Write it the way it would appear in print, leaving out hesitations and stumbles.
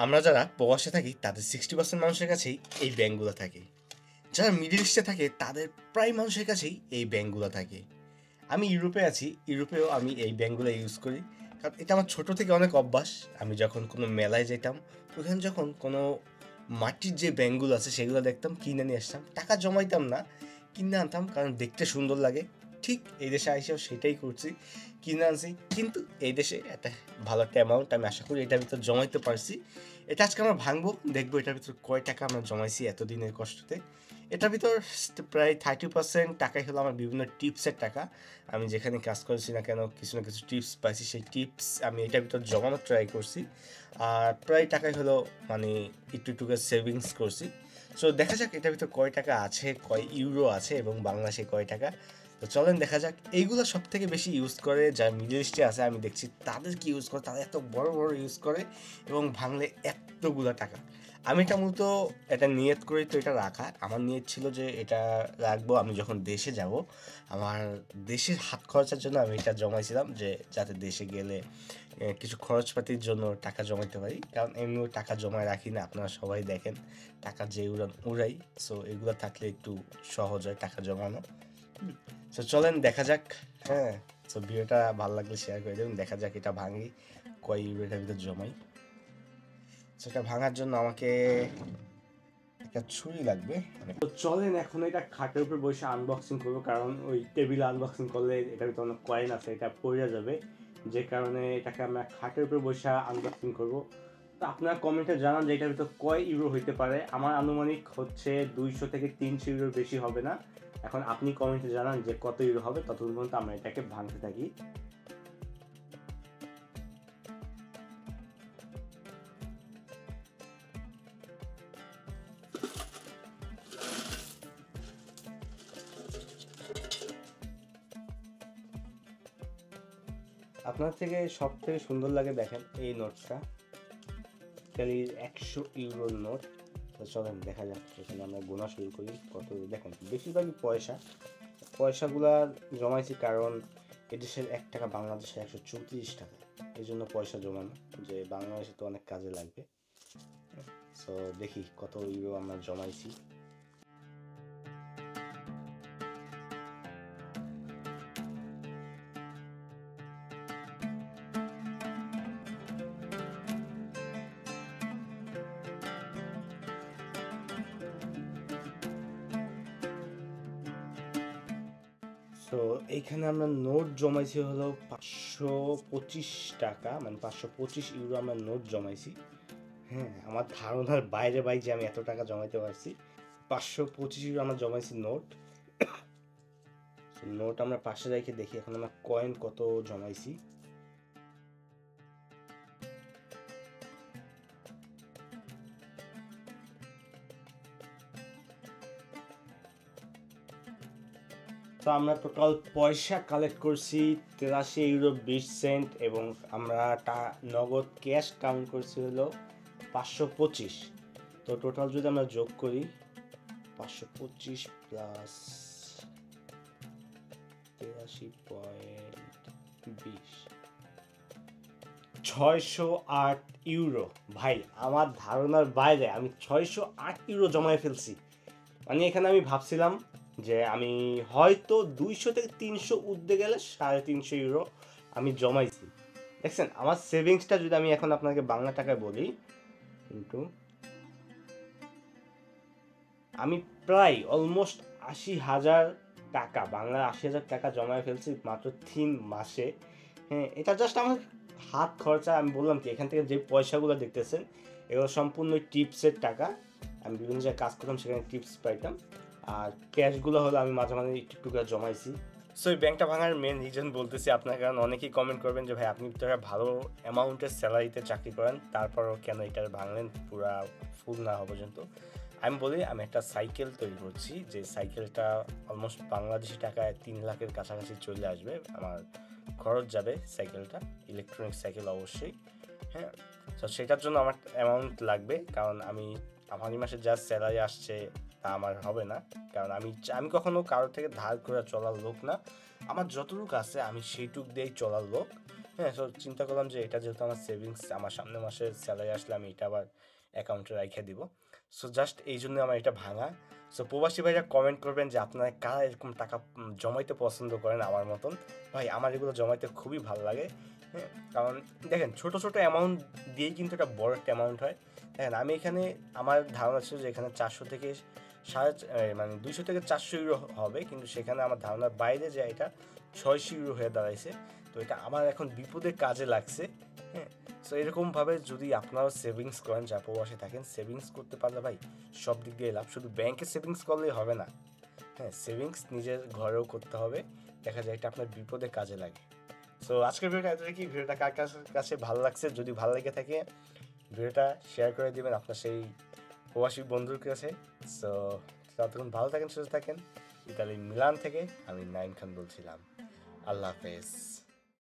আমরা যারা প্রবাসে থাকি তাদের 60% মানুষের কাছেই এই ব্যাংকগুলো থাকে। যারা মিডল ইস্টে থাকে তাদের প্রায় মানুষের কাছেই এই ব্যাংকগুলো থাকে। আমি ইউরোপে আছি, ইউরোপেও আমি এই ব্যাংকগুলো ইউজ করি, কারণ এটা আমার ছোটো থেকে অনেক অভ্যাস। আমি যখন কোনো মেলায় যেতাম, ওখানে যখন কোনো মাটির যে ব্যাংকগুলো আছে সেগুলো দেখতাম, কিনে নিয়ে আসতাম। টাকা জমাইতাম না, কিনে আনতাম, কারণ দেখতে সুন্দর লাগে। ঠিক এই দেশে এসেও সেটাই করছি, কিনে আনছি। কিন্তু এই দেশে একটা ভালো একটা অ্যামাউন্ট আমি আশা করি এটার ভিতর জমাইতে পারছি। এটা আজকে আমরা ভাঙবো, দেখবো এটার ভিতর কয় টাকা আমরা জমাইছি এতদিনের কষ্টতে। এটার ভিতর প্রায় 30% টাকাই হলো আমার বিভিন্ন টিপসের টাকা। আমি যেখানে কাজ করছি না কেন কিছু না কিছু টিপস পাইছি, সেই টিপস আমি এটার ভিতর জমানোর ট্রাই করছি। আর প্রায় টাকাই হলো মানে একটু একটু করে সেভিংস করছি। সো দেখা যাক এটার ভিতর কয় টাকা আছে, কয় ইউরো আছে এবং বাংলাদেশে কয় টাকা। তো চলেন দেখা যাক। এইগুলো সব থেকে বেশি ইউজ করে যারা মিডল ইস্টে আছে, আমি দেখছি তাদের কি ইউজ করে, তারা এত বড় বড় ইউজ করে এবং ভাঙলে এতগুলো টাকা। আমি এটা মূলত এটা নিয়ত করেই তো এটা রাখা। আমার নিয়ত ছিল যে এটা রাখবো আমি যখন দেশে যাব, আমার দেশের হাত খরচার জন্য আমি এটা জমাইছিলাম, যে যাতে দেশে গেলে কিছু খরচপাতির জন্য টাকা জমাইতে পারি। কারণ এমনিও টাকা জমায় রাখি না, আপনারা সবাই দেখেন টাকা যে উড়াই। সো এগুলো থাকলে একটু সহজ হয় টাকা জমানো। সো চলেন দেখা যাক। হ্যাঁ, সো ভিডিওটা ভালো লাগলে শেয়ার করে দেবেন। দেখা যাক এটা ভাঙি, কয় ইউরো এটার ভিতরে জমাই। সেটা ভাঙার জন্য আমাকে একটা ছুরি লাগবে। তো চলেন এখন এটা খাটের উপর বসে আনবক্সিং করবো, কারণ ওই টেবিলে আনবক্সিং করলে এটার ভিতরে অনেক কয়েন আছে, এটা পড়ে যাবে। যে কারণে এটাকে আমরা খাটের উপর বসে আনবক্সিং করবো। তো আপনারা কমেন্টে জানান যে এটার ভিতর কয় ইউরো হইতে পারে। আমার আনুমানিক হচ্ছে 200 থেকে 300 ইউরোর বেশি হবে না। এখন আপনি কমেন্টে জানান যে কত ইউরো হবে, ততক্ষণ পর্যন্ত আমরা এটাকে ভাঙতে থাকি। আপনার থেকে সব থেকে সুন্দর লাগে দেখেন এই নোটটা, খালি 100 ইউরোর নোট। তো চলেন দেখা যাক, এখানে আমরা গোনা শুরু করি। কত দেখেন, বেশিরভাগই পয়সাগুলা জমাইছি, কারণ এদেশের 1 টাকা বাংলাদেশে 134 টাকা। এই জন্য পয়সা জমানো, যে বাংলাদেশে তো অনেক কাজে লাগবে। সো দেখি কত ইউরো আমরা জমাইছি। তো এইখানে আমরা নোট জমাইছি হলো 525 টাকা, মানে 525 ইউরো আমরা নোট জমাইছি। হ্যাঁ, আমার ধারণার বাইরে ভাই যে আমি এত টাকা জমাইতে পারছি। 525 ইউরো আমরা জমাইছি নোট। নোট আমরা পাশে রেখে দেখি এখন আমরা কয়েন কত জমাইছি। তো আমরা টোটাল পয়সা কালেক্ট করছি 83 ইউরো 20 সেন্ট, এবং আমরা নগদ ক্যাশ কাউন্ট করছি হলো 525। তো টোটাল যদি আমরা যোগ করি 525 প্লাস 83.20, 608 ইউরো। ভাই আমার ধারণার বাইরে আমি 608 ইউরো জমায় ফেলছি। মানে এখানে আমি ভাবছিলাম যে আমি হয়তো 200 থেকে 300 উঠতে গেলে 350 ইউরো আমি জমাইছি। দেখছেন আমার সেভিংসটা যদি আমি এখন আপনাকে বাংলা টাকায় বলি, কিন্তু আমি প্রায় অলমোস্ট 80,000 টাকা, বাংলা 80,000 টাকা জমায় ফেলছি মাত্র 3 মাসে। হ্যাঁ, এটা জাস্ট আমার হাত খরচা। আমি বললাম কি, এখান থেকে যে পয়সাগুলো দেখতেছেন এগুলো সম্পূর্ণ টিপসের টাকা। আমি বিভিন্ন জায়গায় কাজ করতাম, সেখানে টিপস পাইতাম। আর ক্যাশগুলো হলো আমি মাঝে মাঝে একটু একটু করে জমাইছি। সো এই ব্যাংকটা ভাঙার মেন রিজন বলতেছি আপনার, কারণ অনেকেই কমেন্ট করবেন যে ভাই আপনি তো একটা ভালো অ্যামাউন্টের স্যালারিতে চাকরি করেন, তারপরও কেন এটা ভাঙলেন পুরা ফুল না হওয়া পর্যন্ত। আমি বলি আমি একটা সাইকেল তৈরি করছি, যে সাইকেলটা অলমোস্ট বাংলাদেশি টাকায় 3 লাখের কাছাকাছি চলে আসবে। আমার খরচ যাবে সাইকেলটা, ইলেকট্রনিক সাইকেল অবশ্যই। হ্যাঁ, তো সেটার জন্য আমার অ্যামাউন্ট লাগবে, কারণ আমি আগামী মাসে যা স্যালারি আসছে তা আমার হবে না। কারণ আমি কখনো কারোর থেকে ধার করে চলার লোক না। আমার যতটুকু আছে আমি সেইটুক দিয়েই চলার লোক। হ্যাঁ, সো চিন্তা করলাম যে এটা যেহেতু আমার সেভিংস, আমার সামনের মাসে স্যালারি আসলে আমি এটা আবার অ্যাকাউন্টে রেখে দিব। সো জাস্ট এই জন্য আমার এটা ভাঙা। সো প্রবাসী ভাইরা কমেন্ট করবেন যে আপনারা কারা এরকম টাকা জমাইতে পছন্দ করেন আমার মতন। ভাই আমার এগুলো জমাইতে খুবই ভালো লাগে। হ্যাঁ, কারণ দেখেন ছোট ছোট অ্যামাউন্ট দিয়েই কিন্তু এটা বড় একটা অ্যামাউন্ট হয়। দেখেন আমি এখানে আমার ধারণা ছিল যে এখানে 400 থেকে মানে 200 থেকে 400 ইউরো হবে, কিন্তু সেখানে আমার ধারণার বাইরে যে এটা 600 ইউরো হয়ে দাঁড়াইছে। তো এটা আমার এখন বিপদে কাজে লাগছে। হ্যাঁ, সো এরকমভাবে যদি আপনারাও সেভিংস করেন, যা প্রবাসে থাকেন, সেভিংস করতে পারলে ভাই সব দিক দিয়ে লাভ। শুধু ব্যাংকে সেভিংস করলেই হবে না, হ্যাঁ সেভিংস নিজের ঘরেও করতে হবে। দেখা যায় এটা আপনার বিপদে কাজে লাগে। সো আজকের ভিডিওটা এত কি, ভিডিওটা কার কাছে ভালো লাগছে, যদি ভালো লেগে থাকে ভিডিওটা শেয়ার করে দিবেন আপনার সেই প্রবাসী বন্ধুর কাছে। সো ততক্ষণ ভালো থাকেন, সুস্থ থাকেন। ইতালি মিলান থেকে আমি নাইম খান বলছিলাম। আল্লাহ হাফেজ।